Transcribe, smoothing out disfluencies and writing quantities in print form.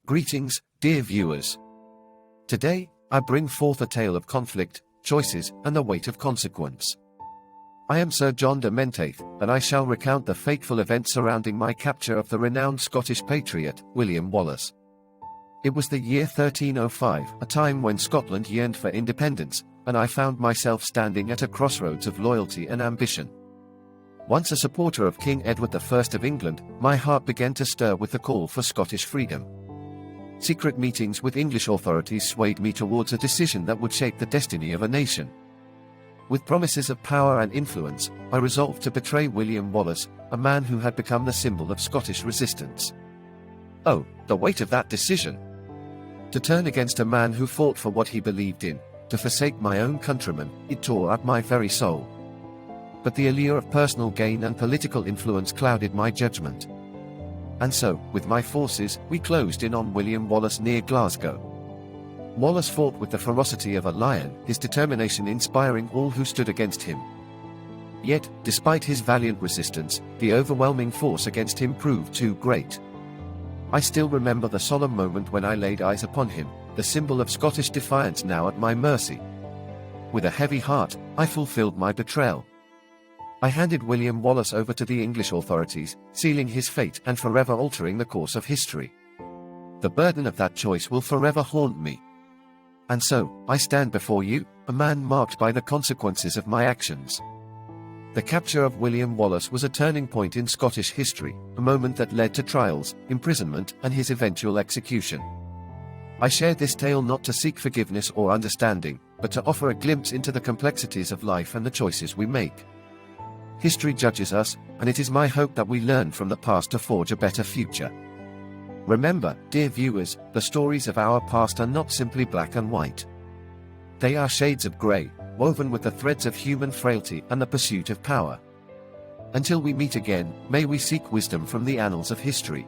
Greetings, dear viewers. Today, I bring forth a tale of conflict, choices, and the weight of consequence. I am Sir John de Menteith, and I shall recount the fateful events surrounding my capture of the renowned Scottish patriot, William Wallace. It was the year 1305, a time when Scotland yearned for independence, and I found myself standing at a crossroads of loyalty and ambition. Once a supporter of King Edward I of England, my heart began to stir with the call for Scottish freedom. Secret meetings with English authorities swayed me towards a decision that would shape the destiny of a nation. With promises of power and influence, I resolved to betray William Wallace, a man who had become the symbol of Scottish resistance. Oh, the weight of that decision! To turn against a man who fought for what he believed in, to forsake my own countrymen, it tore at my very soul. But the allure of personal gain and political influence clouded my judgment. And so, with my forces, we closed in on William Wallace near Glasgow. Wallace fought with the ferocity of a lion, his determination inspiring all who stood against him. Yet, despite his valiant resistance, the overwhelming force against him proved too great. I still remember the solemn moment when I laid eyes upon him, the symbol of Scottish defiance now at my mercy. With a heavy heart, I fulfilled my betrayal. I handed William Wallace over to the English authorities, sealing his fate and forever altering the course of history. The burden of that choice will forever haunt me. And so, I stand before you, a man marked by the consequences of my actions. The capture of William Wallace was a turning point in Scottish history, a moment that led to trials, imprisonment, and his eventual execution. I share this tale not to seek forgiveness or understanding, but to offer a glimpse into the complexities of life and the choices we make. History judges us, and it is my hope that we learn from the past to forge a better future. Remember, dear viewers, the stories of our past are not simply black and white. They are shades of grey, woven with the threads of human frailty and the pursuit of power. Until we meet again, may we seek wisdom from the annals of history.